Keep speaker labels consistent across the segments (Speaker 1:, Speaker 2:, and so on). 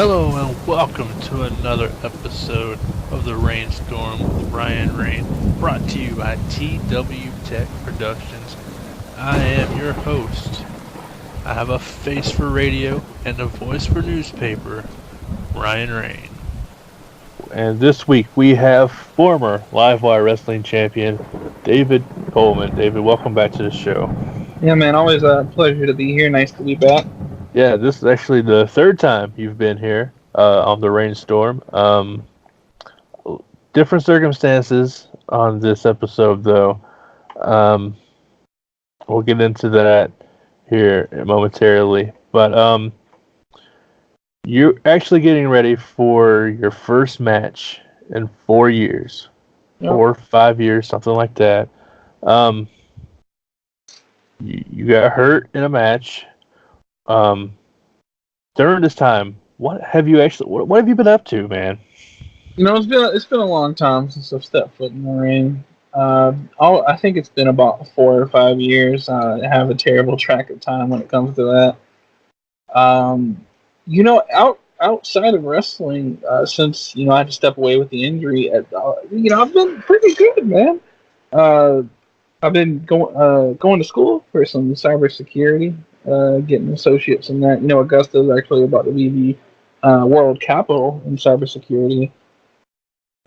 Speaker 1: Hello and welcome to another episode of the RainStorm with Ryan Rain, brought to you by TW Tech Productions. I am your host. I have a face for radio and a voice for newspaper, Ryan Rain.
Speaker 2: And this week we have former Livewire Wrestling Champion David Coleman. David, welcome back to the show.
Speaker 3: Yeah, man, always a pleasure to be here. Nice to be back.
Speaker 2: Yeah, this is actually the third time you've been here on the Rainstorm. Different circumstances on this episode, though. We'll get into that here momentarily. But you're actually getting ready for your first match in 4 years.
Speaker 3: Yep.
Speaker 2: 4 or 5 years, something like that. You got hurt in a match. During this time, what have you been up to, man?
Speaker 3: You know, it's been a long time since I've stepped foot in the ring. I think it's been about 4 or 5 years. I have a terrible track of time when it comes to that. Outside of wrestling, since I had to step away with the injury, I've been pretty good, man. I've been going to school for some cybersecurity, getting associates in that. Augusta is actually about to be the world capital in cybersecurity.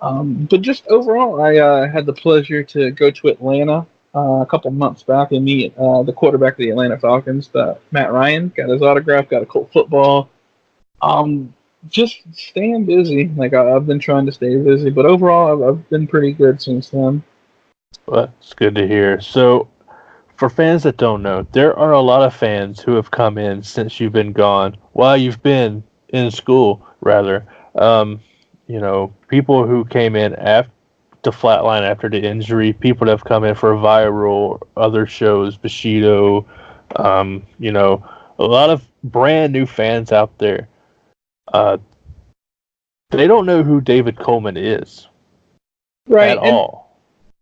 Speaker 3: But just overall, I had the pleasure to go to Atlanta a couple months back and meet the quarterback of the Atlanta Falcons, Matt Ryan. Got his autograph, got a Colt football. Just staying busy. Like I've been trying to stay busy, but overall, I've been pretty good since then.
Speaker 2: Well, it's good to hear. So, for fans that don't know, there are a lot of fans who have come in since you've been gone, while you've been in school, rather. People who came in to Flatline after the injury, people that have come in for Viral, other shows, Bushido, a lot of brand new fans out there. They don't know who David Coleman is.
Speaker 3: Right.
Speaker 2: At all.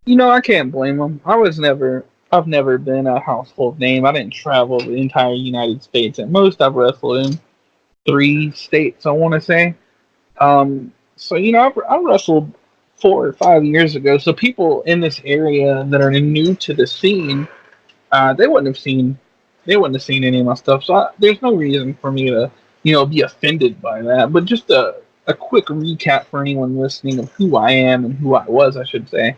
Speaker 3: I can't blame them. I've never been a household name. I didn't travel the entire United States. At most, I've wrestled in 3 states, I want to say. I wrestled 4 or 5 years ago. So people in this area that are new to the scene, they wouldn't have seen any of my stuff. So there's no reason for me to, be offended by that. But just a quick recap for anyone listening of who I am and who I was, I should say.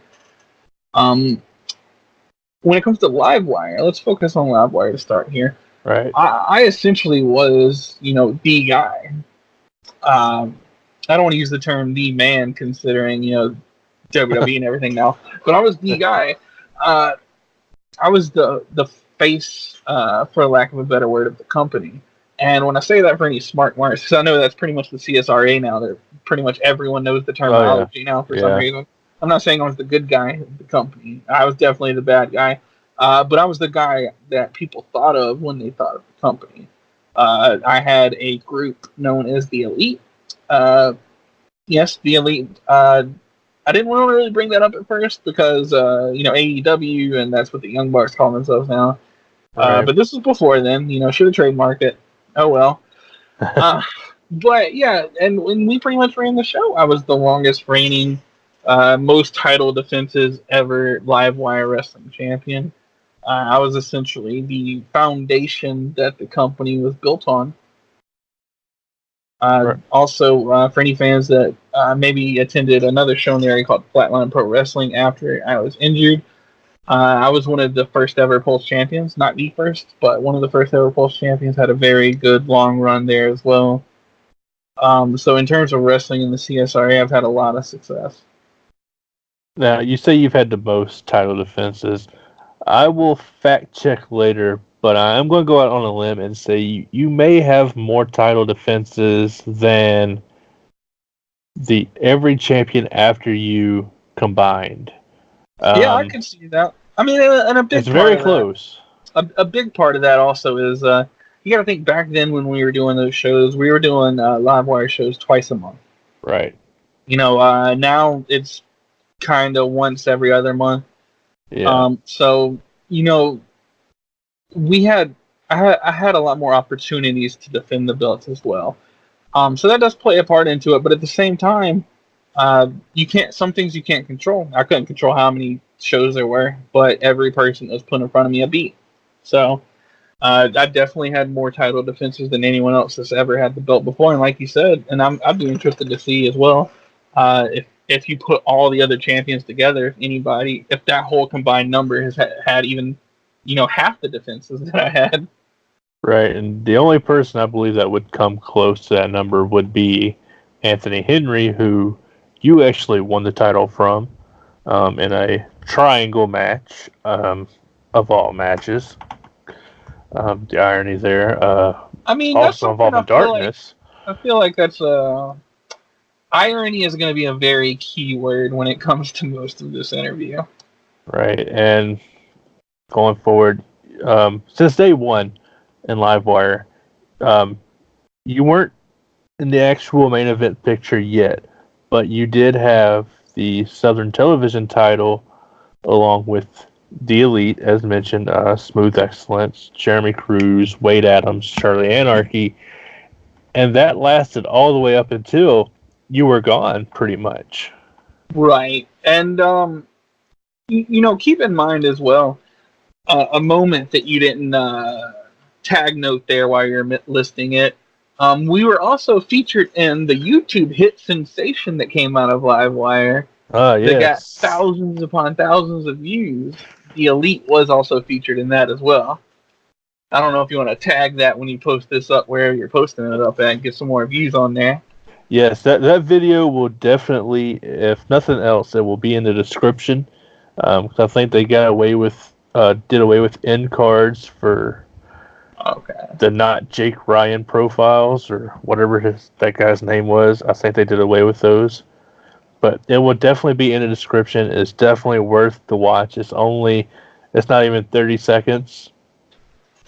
Speaker 3: When it comes to Livewire, let's focus on Livewire to start here.
Speaker 2: Right.
Speaker 3: I essentially was, the guy. I don't want to use the term "the man," considering WWE and everything now, but I was the guy. I was the face, for lack of a better word, of the company. And when I say that for any smart marks, because I know that's pretty much the CSRA now. That pretty much everyone knows the terminology now for some reason. I'm not saying I was the good guy of the company. I was definitely the bad guy. But I was the guy that people thought of when they thought of the company. I had a group known as the Elite. Yes, the Elite. I didn't want to really bring that up at first because, AEW, and that's what the Young Bucks call themselves now.
Speaker 2: Right.
Speaker 3: But this was before then. Should have trademarked it. Oh, well. But, yeah, and when we pretty much ran the show, I was the longest reigning most title defenses ever Livewire Wrestling Champion. I was essentially the foundation that the company was built on.
Speaker 2: Right.
Speaker 3: Also, for any fans that maybe attended another show in the area called Flatline Pro Wrestling after I was injured, I was one of the first ever Pulse champions. Not the first, but one of the first ever Pulse champions. Had a very good long run there as well. So in terms of wrestling in the CSRA, I've had a lot of success.
Speaker 2: Now, you say you've had the most title defenses. I will fact check later, but I'm going to go out on a limb and say you may have more title defenses than every champion after you combined.
Speaker 3: Yeah, I can see that. I mean, and a big
Speaker 2: it's very
Speaker 3: part
Speaker 2: close.
Speaker 3: A big part of that also is you got to think back then when we were doing those shows, we were doing Livewire shows twice a month.
Speaker 2: Right.
Speaker 3: Now it's kind of once every other month.
Speaker 2: Yeah.
Speaker 3: So I had a lot more opportunities to defend the belts as well. So that does play a part into it, but at the same time, you can't. Some things you can't control. I couldn't control how many shows there were, but every person that was put in front of me, I beat. So I definitely had more title defenses than anyone else that's ever had the belt before. And like you said, and I'd be interested to see as well, if you put all the other champions together, if that whole combined number has had even, half the defenses that I had.
Speaker 2: Right, and the only person I believe that would come close to that number would be Anthony Henry, who you actually won the title from in a triangle match of all matches. The irony there.
Speaker 3: I mean, that's
Speaker 2: Also
Speaker 3: something
Speaker 2: involving darkness.
Speaker 3: I feel like that's irony is going to be a very key word when it comes to most of this interview.
Speaker 2: Right, and going forward, since day one in Livewire, you weren't in the actual main event picture yet, but you did have the Southern Television title along with the Elite, as mentioned, Smooth Excellence, Jeremy Cruz, Wade Adams, Charlie Anarchy, and that lasted all the way up until you were gone, pretty much.
Speaker 3: Right, and keep in mind as well, a moment that you didn't tag note there while you're listing it. We were also featured in the YouTube hit sensation that came out of Livewire.
Speaker 2: Yes.
Speaker 3: That got thousands upon thousands of views. The Elite was also featured in that as well. I don't know if you want to tag that when you post this up wherever you're posting it up at and get some more views on there.
Speaker 2: Yes, that video will definitely, if nothing else, it will be in the description. I think they did away with end cards for the not Jake Ryan profiles or whatever that guy's name was. I think they did away with those. But it will definitely be in the description. It's definitely worth the watch. It's not even 30 seconds,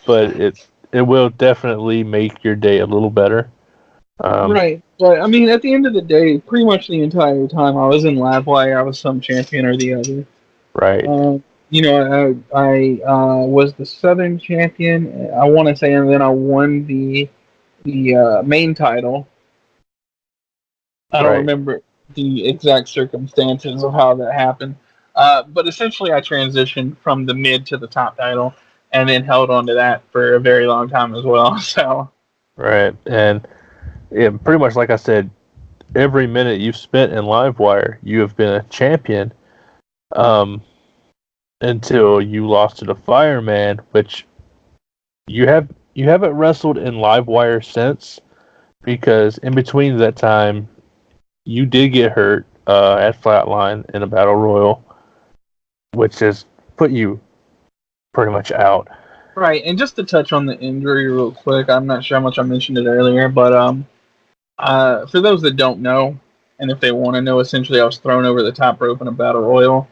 Speaker 2: but it will definitely make your day a little better.
Speaker 3: Right. But, I mean, at the end of the day, pretty much the entire time I was in Livewire, I was some champion or the other.
Speaker 2: Right.
Speaker 3: I was the Southern champion, I want to say, and then I won the main title. I don't remember the exact circumstances of how that happened. But essentially, I transitioned from the mid to the top title, and then held on to that for a very long time as well. So.
Speaker 2: Right, and yeah, pretty much like I said, every minute you've spent in Livewire, you have been a champion. Until you lost to the Fireman, which you haven't wrestled in Livewire since, because in between that time, you did get hurt at Flatline in a Battle Royal, which has put you pretty much out.
Speaker 3: Right, and just to touch on the injury real quick, I'm not sure how much I mentioned it earlier, but for those that don't know, and if they want to know, essentially I was thrown over the top rope in a Battle Royal.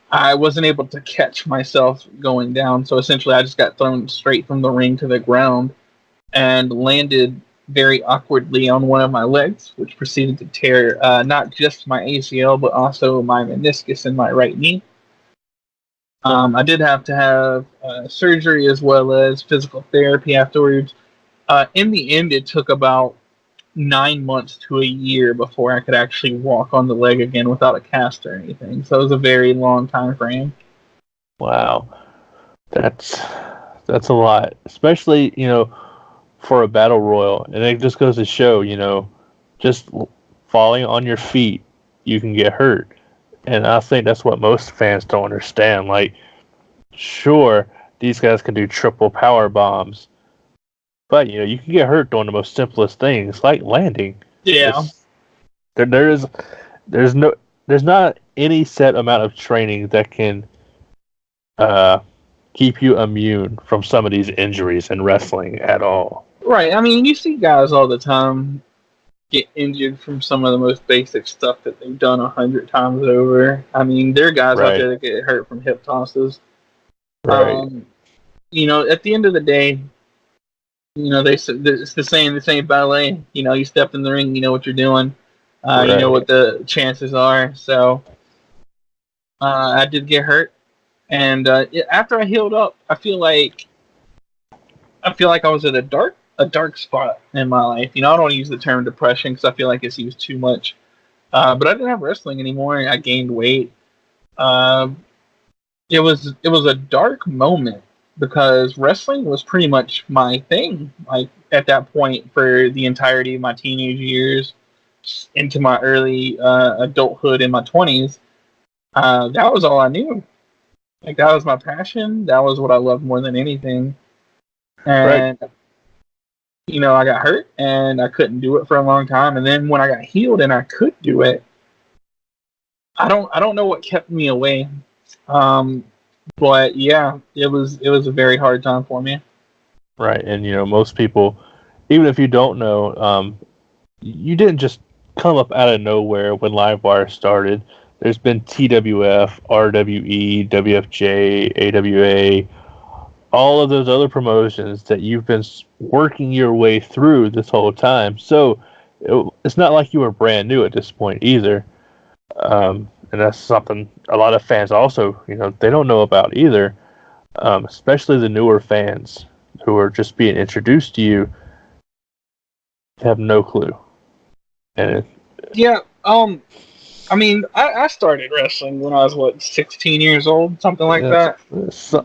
Speaker 3: I wasn't able to catch myself going down, so essentially I just got thrown straight from the ring to the ground and landed very awkwardly on one of my legs, which proceeded to tear not just my ACL, but also my meniscus in my right knee. I did have to have surgery as well as physical therapy afterwards. In the end, it took about 9 months to a year before I could actually walk on the leg again without a cast or anything. So it was a very long time frame.
Speaker 2: Wow, that's a lot, especially for a Battle Royal, and it just goes to show, just falling on your feet, you can get hurt, and I think that's what most fans don't understand. Like, sure, these guys can do triple power bombs, but you can get hurt doing the most simplest things, like landing.
Speaker 3: Yeah.
Speaker 2: There's not any set amount of training that can keep you immune from some of these injuries in wrestling at all.
Speaker 3: Right. I mean, you see guys all the time get injured from some of the most basic stuff that they've done 100 times over. I mean, there are guys out there that get hurt from hip tosses.
Speaker 2: Right.
Speaker 3: At the end of the day, it's the same ballet. You step in the ring, you know what you're doing. You know what the chances are. So I did get hurt, and after I healed up, I feel like I was at a dark a dark spot in my life. I don't want to use the term depression because I feel like it's used too much. But I didn't have wrestling anymore. I gained weight. Uh, it was a dark moment because wrestling was pretty much my thing. Like at that point, for the entirety of my teenage years, into my early adulthood in my 20s, that was all I knew. Like that was my passion. That was what I loved more than anything. And
Speaker 2: Right.
Speaker 3: I got hurt and I couldn't do it for a long time. And then when I got healed and I could do it, I don't know what kept me away. Um, but yeah, it was a very hard time for me.
Speaker 2: Right. And most people, even if you don't know, you didn't just come up out of nowhere when Livewire started. There's been TWF, RWE, WFJ, AWA, all of those other promotions that you've been working your way through this whole time. So it's not like you were brand new at this point either. And that's something a lot of fans also, they don't know about either. Especially the newer fans who are just being introduced to you have no clue. And
Speaker 3: Yeah. I mean, I started wrestling when I was 16 years old, something like that.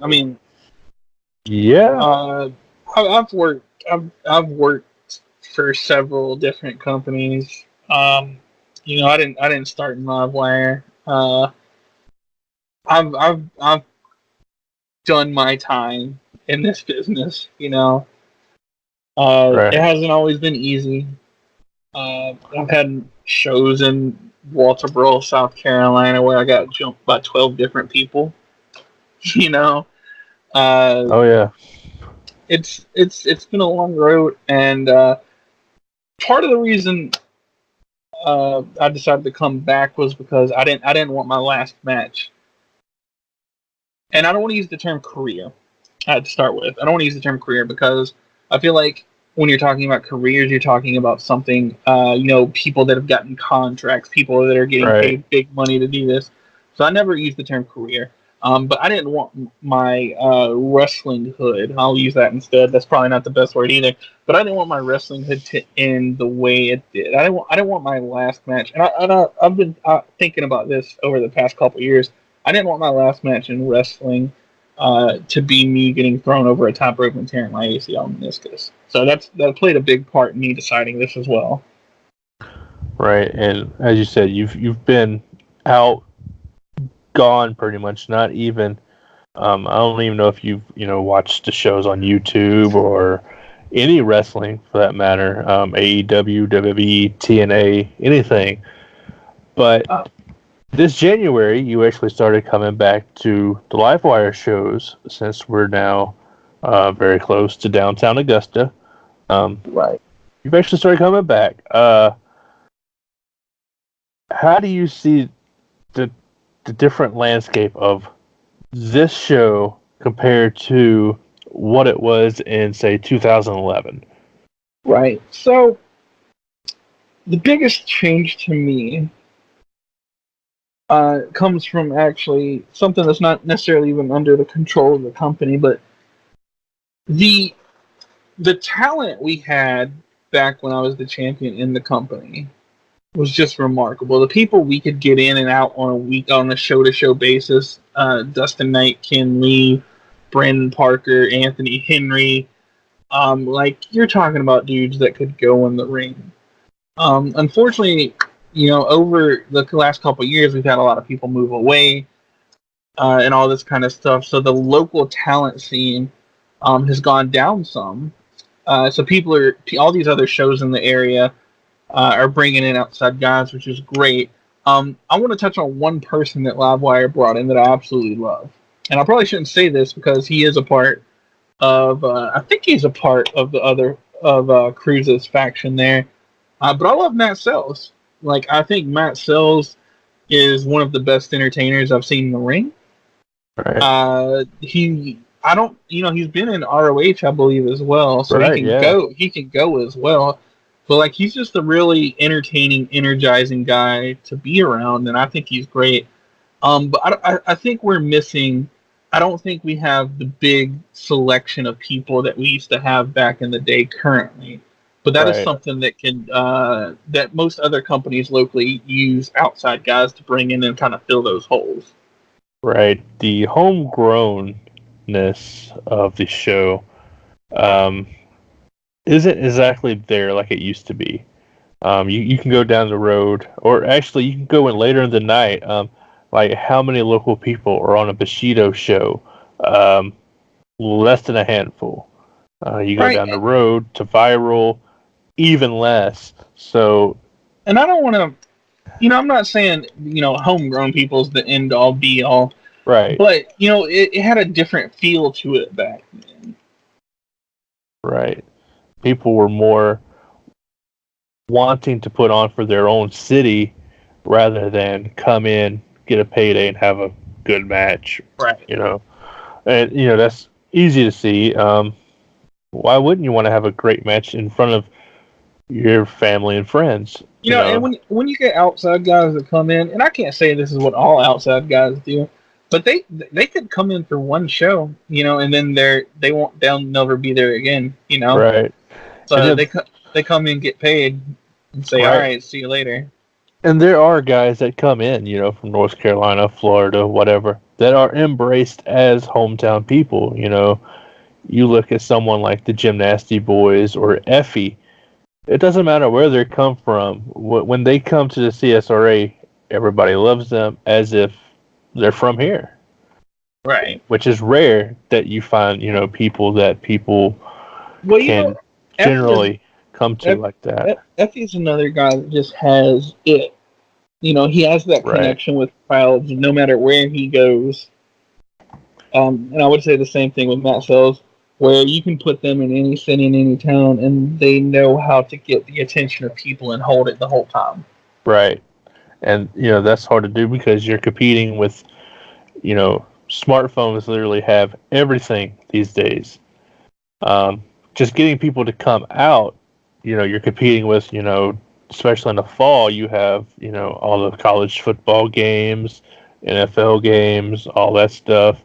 Speaker 3: I mean,
Speaker 2: yeah,
Speaker 3: I've worked. I've worked for several different companies. I didn't start in Livewire. I've done my time in this business. It
Speaker 2: right.
Speaker 3: hasn't always been easy. I've had shows in Walterboro, South Carolina, where I got jumped by 12 different people. You know, uh,
Speaker 2: Oh yeah,
Speaker 3: it's been a long road, and part of the reason I decided to come back was because I didn't want my last match, and I don't want to use the term career. To start with, I don't want to use the term career because I feel like when you're talking about careers, you're talking about something. People that have gotten contracts, people that are getting
Speaker 2: right,
Speaker 3: paid big money to do this. So I never used the term career. But I didn't want my wrestling hood. I'll use that instead. That's probably not the best word either. But I didn't want my wrestling hood to end the way it did. I didn't want my last match. I've been thinking about this over the past couple years. I didn't want my last match in wrestling to be me getting thrown over a top rope and tearing my ACL and meniscus. So that played a big part in me deciding this as well.
Speaker 2: right. And as you said, you've been out, gone pretty much. Not even. I don't even know if you've watched the shows on YouTube or any wrestling for that matter. AEW, WWE, TNA, anything. But this January, you actually started coming back to the Livewire shows since we're now very close to downtown Augusta.
Speaker 3: Right.
Speaker 2: You've actually started coming back. How do you see the different landscape of this show compared to what it was in, say, 2011?
Speaker 3: Right. So the biggest change to me comes from actually something that's not necessarily even under the control of the company, but the the talent we had back when I was the champion in the company was just remarkable. The people we could get in and out on a show to show basis, Dustin Knight, Ken Lee, Brandon Parker, Anthony Henry, like you're talking about dudes that could go in the ring. Unfortunately, over the last couple of years, we've had a lot of people move away, and all this kind of stuff. So the local talent scene has gone down some. So all these other shows in the area are bringing in outside guys, which is great. I want to touch on one person that Livewire brought in that I absolutely love, and I probably shouldn't say this because he is a part of. I think he's a part of the other of Cruz's faction there. But I love Matt Sells. Like I think Matt Sells is one of the best entertainers I've seen in the ring.
Speaker 2: Right.
Speaker 3: I don't, he's been in ROH, I believe, as well, so
Speaker 2: Right,
Speaker 3: he can
Speaker 2: yeah.
Speaker 3: go. He can go as well. But like, he's just a really entertaining, energizing guy to be around, and I think he's great. But I think we're missing I don't think we have the big selection of people that we used to have back in the day currently. But that is
Speaker 2: Right.
Speaker 3: something that can that most other companies locally use outside guys to bring in and kind of fill those holes.
Speaker 2: Right. The homegrownness of the show um, isn't exactly there like it used to be. You can go down the road, or actually, you can go in later in the night. Like, how many local people are on a Bushido show? Um, Less than a handful. You go
Speaker 3: Right.
Speaker 2: down the road to Viral, even less. So,
Speaker 3: And I don't want to, I'm not saying, homegrown people is the end all be all,
Speaker 2: right,
Speaker 3: but, it had a different feel to it back then.
Speaker 2: right. People were more wanting to put on for their own city rather than come in, get a payday, and have a good match.
Speaker 3: Right.
Speaker 2: You know, and that's easy to see. Why wouldn't you want to have a great match in front of your family and friends?
Speaker 3: And when you get outside guys that come in, and I can't say this is what all outside guys do, but they could come in for one show, and then they'll never be there again.
Speaker 2: Right. And
Speaker 3: So they come in, get paid, and say, all
Speaker 2: right.
Speaker 3: right, see you later.
Speaker 2: And there are guys that come in, from North Carolina, Florida, whatever, that are embraced as hometown people. You look at someone like the Gymnasty Boys or Effie. It doesn't matter where they come from. When they come to the CSRA, everybody loves them as if they're from here.
Speaker 3: Right.
Speaker 2: Which is rare that you find, people that people
Speaker 3: Well,
Speaker 2: can
Speaker 3: Effie is
Speaker 2: generally come to like that.
Speaker 3: Effie's another guy that just has it. He has that
Speaker 2: Right.
Speaker 3: connection with crowds no matter where he goes. And I would say the same thing with Matt Sells, where you can put them in any city, in any town, and they know how to get the attention of people and hold it the whole time.
Speaker 2: Right. And, that's hard to do because you're competing with, smartphones literally have everything these days. Just getting people to come out, you're competing with, especially in the fall, you have, all the college football games, NFL games, all that stuff,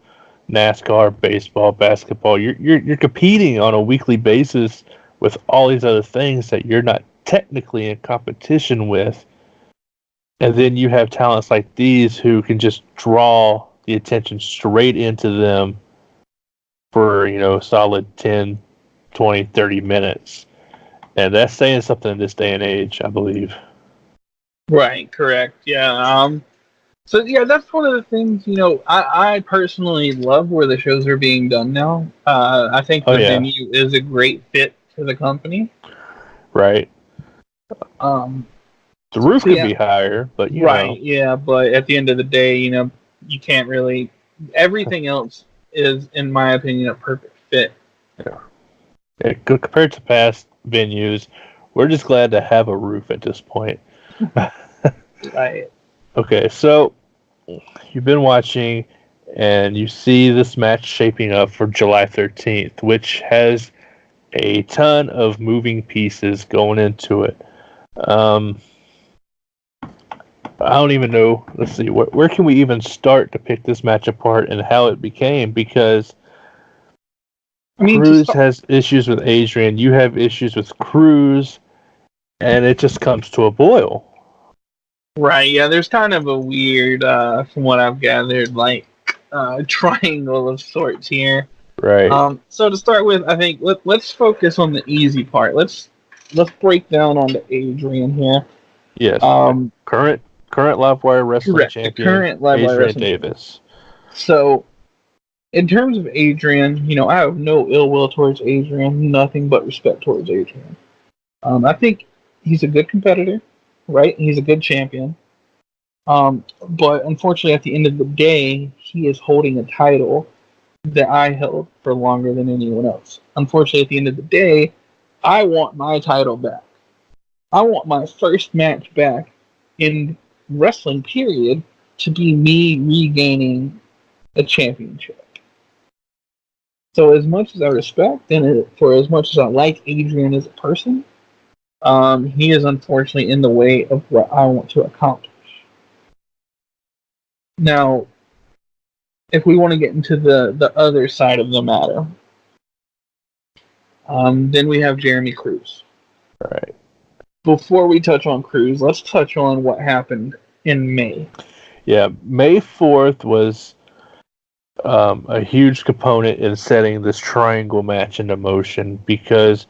Speaker 2: NASCAR, baseball, basketball. You're competing on a weekly basis with all these other things that you're not technically in competition with. And then you have talents like these who can just draw the attention straight into them for, a solid 10, 20, 30 minutes. And that's saying something in this day and age, I believe.
Speaker 3: Right, correct. Yeah. So yeah, that's one of the things. I personally love where the shows are being done now. I think
Speaker 2: Oh,
Speaker 3: the
Speaker 2: yeah.
Speaker 3: venue is a great fit for the company.
Speaker 2: Right.
Speaker 3: Um,
Speaker 2: The roof
Speaker 3: so
Speaker 2: could
Speaker 3: yeah,
Speaker 2: be higher, but,
Speaker 3: right. Yeah, but at the end of the day, you can't really. Everything else is, in my opinion, a perfect fit.
Speaker 2: Yeah, compared to past venues, we're just glad to have a roof at this point.
Speaker 3: Right.
Speaker 2: Okay, so you've been watching and you see this match shaping up for July 13th, which has a ton of moving pieces going into it. I don't even know. Let's see, where can we even start to pick this match apart and how it became? Because
Speaker 3: I mean,
Speaker 2: Cruz has issues with Adrian, you have issues with Cruz, and it just comes to a boil.
Speaker 3: right. Yeah, there's kind of a weird, from what I've gathered, like triangle of sorts here.
Speaker 2: Right.
Speaker 3: So to start with, I think let's focus on the easy part. Let's break down on the Adrian here.
Speaker 2: Yes. Current Livewire Wrestling
Speaker 3: Correct.
Speaker 2: champion,
Speaker 3: The current Livewire
Speaker 2: Adrian
Speaker 3: Wrestling
Speaker 2: Davis.
Speaker 3: So, in terms of Adrian, I have no ill will towards Adrian, nothing but respect towards Adrian. I think he's a good competitor, right? He's a good champion. But unfortunately, at the end of the day, he is holding a title that I held for longer than anyone else. Unfortunately, at the end of the day, I want my title back. I want my first match back in wrestling, period, to be me regaining a championship. So as much as I respect and for as much as I like Adrian as a person, he is unfortunately in the way of what I want to accomplish. Now, if we want to get into the other side of the matter, then we have Jeremy Cruz.
Speaker 2: Right.
Speaker 3: Before we touch on Cruz, let's touch on what happened in May.
Speaker 2: Yeah, May 4th was a huge component in setting this triangle match into motion because,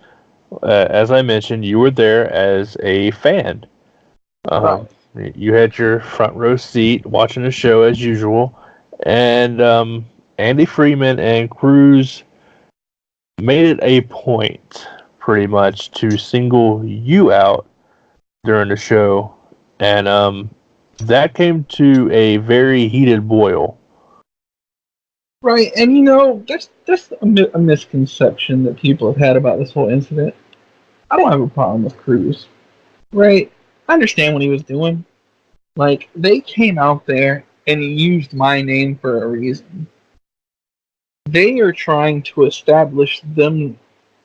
Speaker 2: as I mentioned, you were there as a fan.
Speaker 3: Right.
Speaker 2: You had your front row seat watching the show as usual, and Andy Freeman and Cruz made it a point, pretty much, to single you out during the show, and that came to a very heated boil.
Speaker 3: Right, and there's a misconception that people have had about this whole incident. I don't have a problem with Cruz, right? I understand what he was doing. Like, they came out there and used my name for a reason. They are trying to establish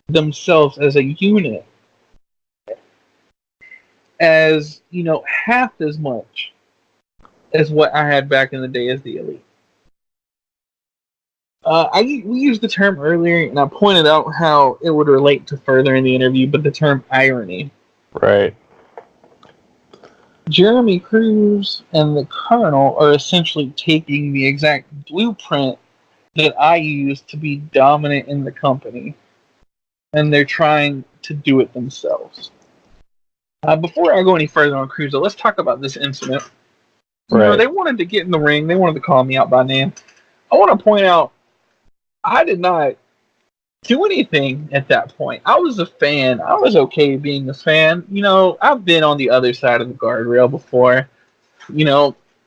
Speaker 3: themselves as a unit as, half as much as what I had back in the day as the Elite. We used the term earlier, and I pointed out how it would relate to further in the interview, but the term irony.
Speaker 2: Right.
Speaker 3: Jeremy Cruz and the Colonel are essentially taking the exact blueprint that I used to be dominant in the company, and they're trying to do it themselves. Before I go any further on Cruz, let's talk about this incident.
Speaker 2: Right.
Speaker 3: They wanted to get in the ring. They wanted to call me out by name. I want to point out, I did not do anything at that point. I was a fan. I was okay being a fan. I've been on the other side of the guardrail before.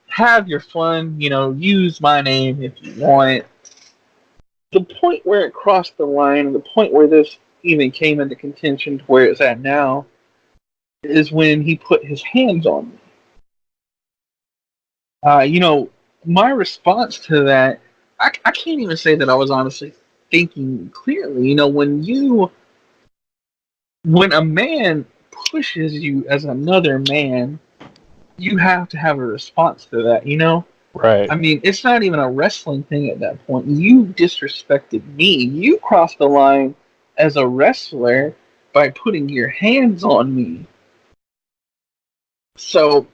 Speaker 3: Have your fun. Use my name if you want. The point where it crossed the line, the point where this even came into contention to where it's at now, is when he put his hands on me. My response to that, I can't even say that I was honestly thinking clearly. When a man pushes you as another man, you have to have a response to that,
Speaker 2: Right.
Speaker 3: I mean, it's not even a wrestling thing at that point. You disrespected me. You crossed the line as a wrestler by putting your hands on me. So,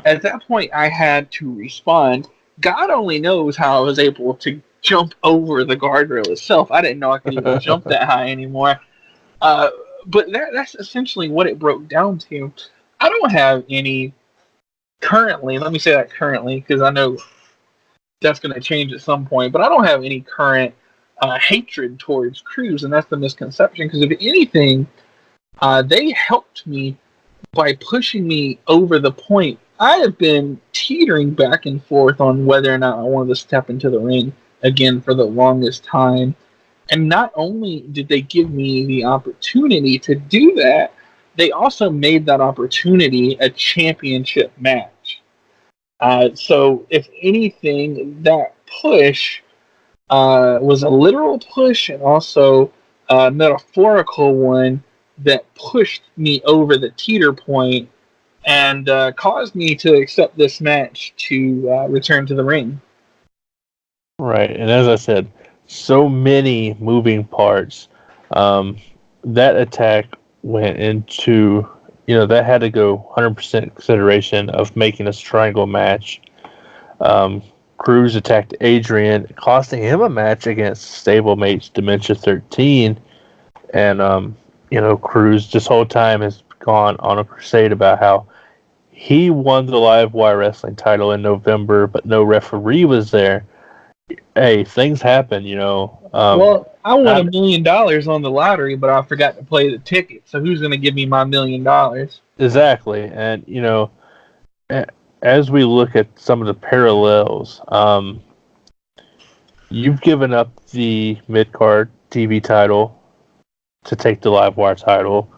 Speaker 3: at that point, I had to respond. God only knows how I was able to jump over the guardrail itself. I didn't know I could even jump that high anymore. But that's essentially what it broke down to. I don't have any currently, let me say that currently, because I know that's going to change at some point, but I don't have any current hatred towards Cruz, and that's the misconception, because if anything, they helped me by pushing me over the point. I have been teetering back and forth on whether or not I wanted to step into the ring again for the longest time. And not only did they give me the opportunity to do that, they also made that opportunity a championship match. So, if anything, that push was a literal push and also a metaphorical one that pushed me over the teeter point and caused me to accept this match to return to the ring.
Speaker 2: Right, and as I said, so many moving parts. That attack went into, that had to go 100% consideration of making this triangle match. Cruz attacked Adrian, costing him a match against stablemates Dementia 13. And, Cruz this whole time has gone on a crusade about how he won the live wire wrestling title in November, but no referee was there. Hey, things happen,
Speaker 3: Well, I won $1 million on the lottery, but I forgot to play the ticket. So who's going to give me my $1 million?
Speaker 2: Exactly. And, as we look at some of the parallels, you've given up the mid-card TV title to take the live wire title.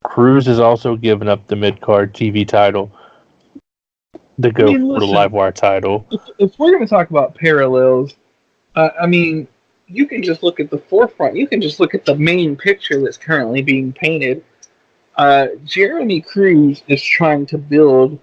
Speaker 2: Cruz has also given up the mid-card TV title to go for the live wire title.
Speaker 3: If we're going to talk about parallels, you can just look at the forefront. You can just look at the main picture that's currently being painted. Jeremy Cruz is trying to build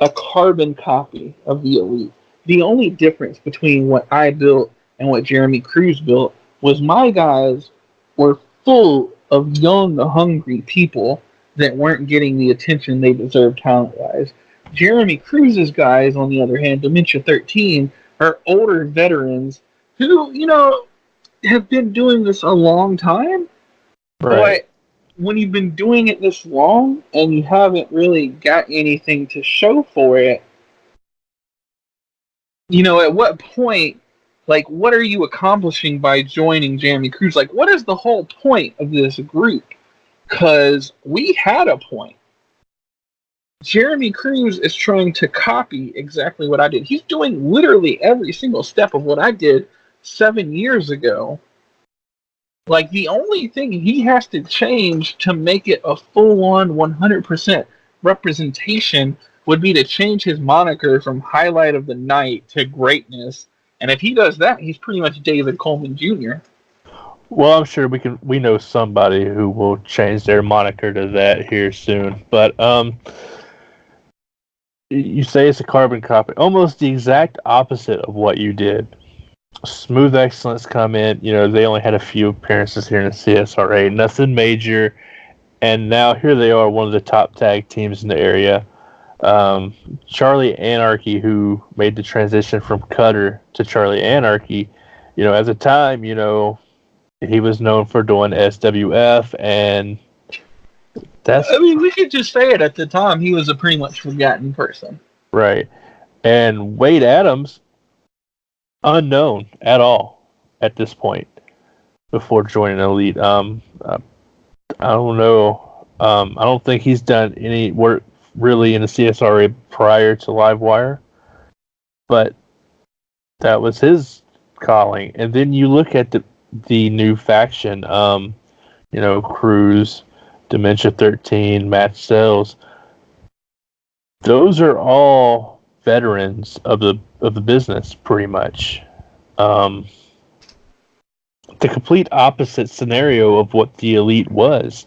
Speaker 3: a carbon copy of the Elite. The only difference between what I built and what Jeremy Cruz built was my guys were full of young, hungry people that weren't getting the attention they deserved talent wise. Jeremy Cruz's guys, on the other hand, Dementia 13, are older veterans who, have been doing this a long time,
Speaker 2: Right.
Speaker 3: but when you've been doing it this long and you haven't really got anything to show for it, at what point, like, what are you accomplishing by joining Jeremy Cruz? Like, what is the whole point of this group? Because we had a point. Jeremy Cruz is trying to copy exactly what I did. He's doing literally every single step of what I did 7 years ago. Like, the only thing he has to change to make it a full-on 100% representation would be to change his moniker from Highlight of the Night to Greatness. And if he does that, he's pretty much David Coleman Jr.
Speaker 2: Well, I'm sure we know somebody who will change their moniker to that here soon. But you say it's a carbon copy, almost the exact opposite of what you did. Smooth Excellence come in. They only had a few appearances here in the CSRA, nothing major, and now here they are, one of the top tag teams in the area. Charlie Anarchy, who made the transition from Cutter to Charlie Anarchy, at the time, he was known for doing SWF, and
Speaker 3: I mean, we could just say it. At the time, he was a pretty much forgotten person.
Speaker 2: Right. And Wade Adams, unknown at all at this point before joining Elite. I don't know. I don't think he's done any work really in the CSRA prior to Livewire, but that was his calling. And then you look at the new faction, Cruz, Dementia 13, Matt Sells. Those are all veterans of the business, pretty much. The complete opposite scenario of what the Elite was.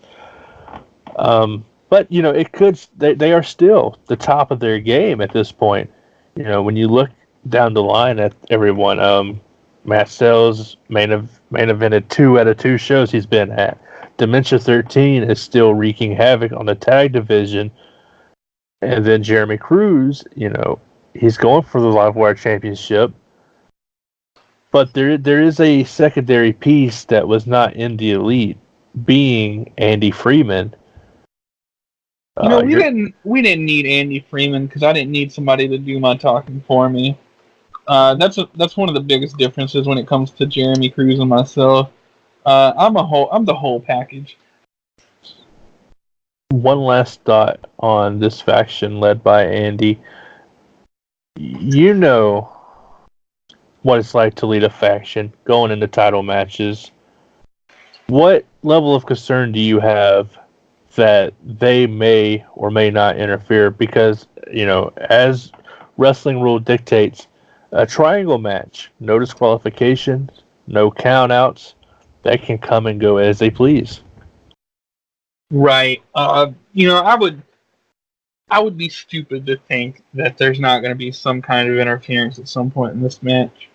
Speaker 2: But they are still the top of their game at this point. When you look down the line at everyone, Matt Sells main evented 2 out of 2 shows he's been at. Dementia 13 is still wreaking havoc on the tag division. And then Jeremy Cruz, he's going for the Livewire Championship. But there is a secondary piece that was not in the Elite, being Andy Freeman.
Speaker 3: We didn't need Andy Freeman because I didn't need somebody to do my talking for me. That's one of the biggest differences when it comes to Jeremy Cruz and myself. I'm the whole package.
Speaker 2: One last thought on this faction led by Andy. You know what it's like to lead a faction going into title matches. What level of concern do you have that they may or may not interfere? Because, as wrestling rule dictates, a triangle match, no disqualifications, no countouts, that can come and go as they please.
Speaker 3: Right. I would be stupid to think that there's not going to be some kind of interference at some point in this match.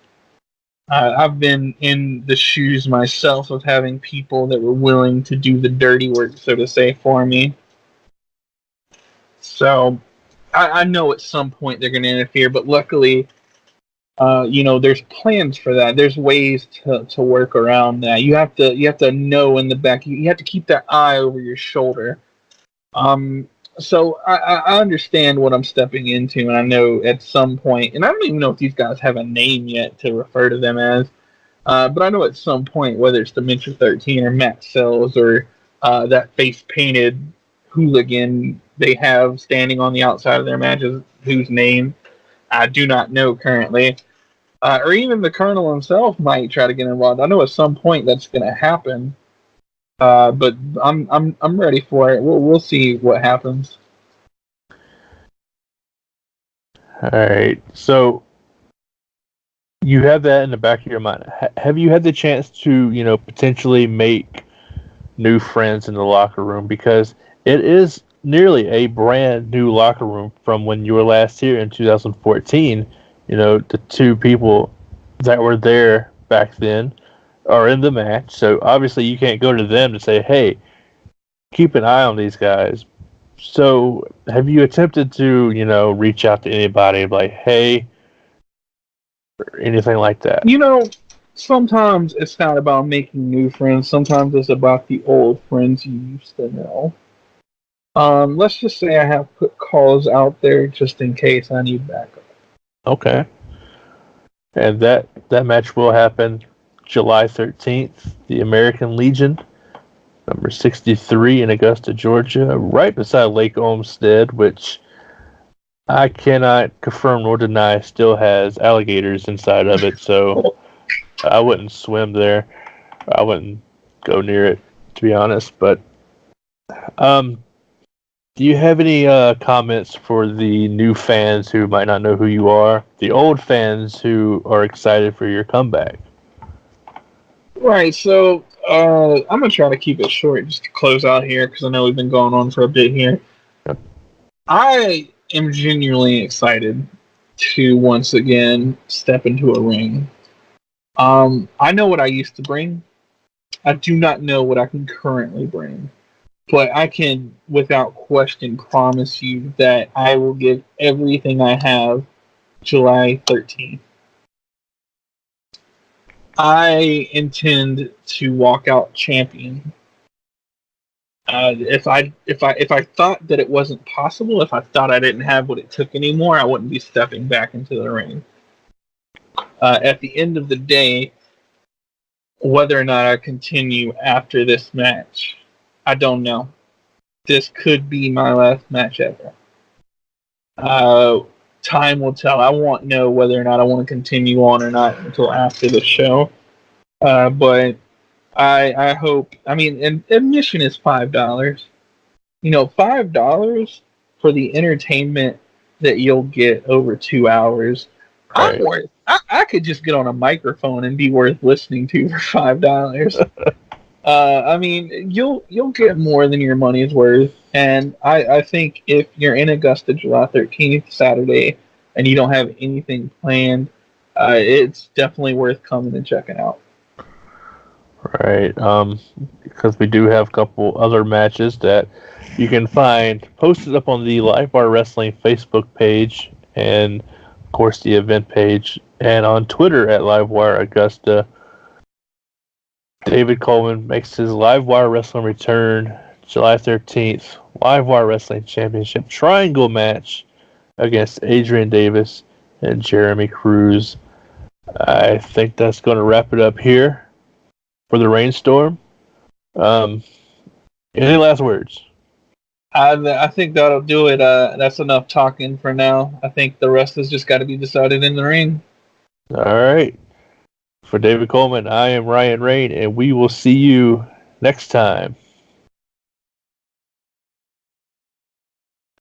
Speaker 3: I've been in the shoes myself of having people that were willing to do the dirty work, so to say, for me. So I know at some point they're going to interfere, but luckily, there's plans for that. There's ways to work around that. You have to know in the back. You have to keep that eye over your shoulder. So I understand what I'm stepping into, and I know at some point, and I don't even know if these guys have a name yet to refer to them as, but I know at some point, whether it's Dementia 13 or Matt Sells or that face-painted hooligan they have standing on the outside of their matches, whose name I do not know currently, or even the Colonel himself might try to get involved. I know at some point that's going to happen. But I'm ready for it. We'll see what happens.
Speaker 2: All right. So you have that in the back of your mind. Have you had the chance to potentially make new friends in the locker room? Because it is nearly a brand new locker room from when you were last here in 2014. the two people that were there back then are in the match. So obviously you can't go to them to say, hey, keep an eye on these guys. So have you attempted to, reach out to anybody like, hey, or anything like that?
Speaker 3: Sometimes it's not about making new friends. Sometimes it's about the old friends you used to know. Let's just say I have put calls out there just in case I need backup.
Speaker 2: Okay. And that match will happen July 13th, the American Legion, number 63 in Augusta, Georgia, right beside Lake Olmsted, which I cannot confirm nor deny still has alligators inside of it, so I wouldn't swim there. I wouldn't go near it, to be honest. But do you have any comments for the new fans who might not know who you are? The old fans who are excited for your comeback?
Speaker 3: Right, so I'm going to try to keep it short just to close out here because I know we've been going on for a bit here.
Speaker 2: Yep.
Speaker 3: I am genuinely excited to once again step into a ring. I know what I used to bring. I do not know what I can currently bring. But I can, without question, promise you that I will give everything I have July 13th. I intend to walk out champion. If I thought that it wasn't possible, if I thought I didn't have what it took anymore, I wouldn't be stepping back into the ring. At the end of the day, whether or not I continue after this match, I don't know. This could be my last match ever. Time will tell. I won't know whether or not I want to continue on or not until after the show. But I hope. I mean, admission is $5. $5 for the entertainment that you'll get over 2 hours.
Speaker 2: Right.
Speaker 3: I'm worth. I could just get on a microphone and be worth listening to for $5. I mean, you'll get more than your money's worth, and I think if you're in Augusta July 13th, Saturday, and you don't have anything planned, it's definitely worth coming and checking out.
Speaker 2: Right, because we do have a couple other matches that you can find posted up on the Livewire Wrestling Facebook page, and of course the event page, and on Twitter at Livewire Augusta. David Coleman makes his Livewire Wrestling return July 13th. Livewire Wrestling Championship Triangle match against Adrian Davis and Jeremy Cruz. I think that's going to wrap it up here for the RainStorm. Any last words?
Speaker 3: I think that'll do it. That's enough talking for now. I think the rest has just got to be decided in the ring.
Speaker 2: All right. For David Coleman, I am Ryan Rain, and we will see you next time.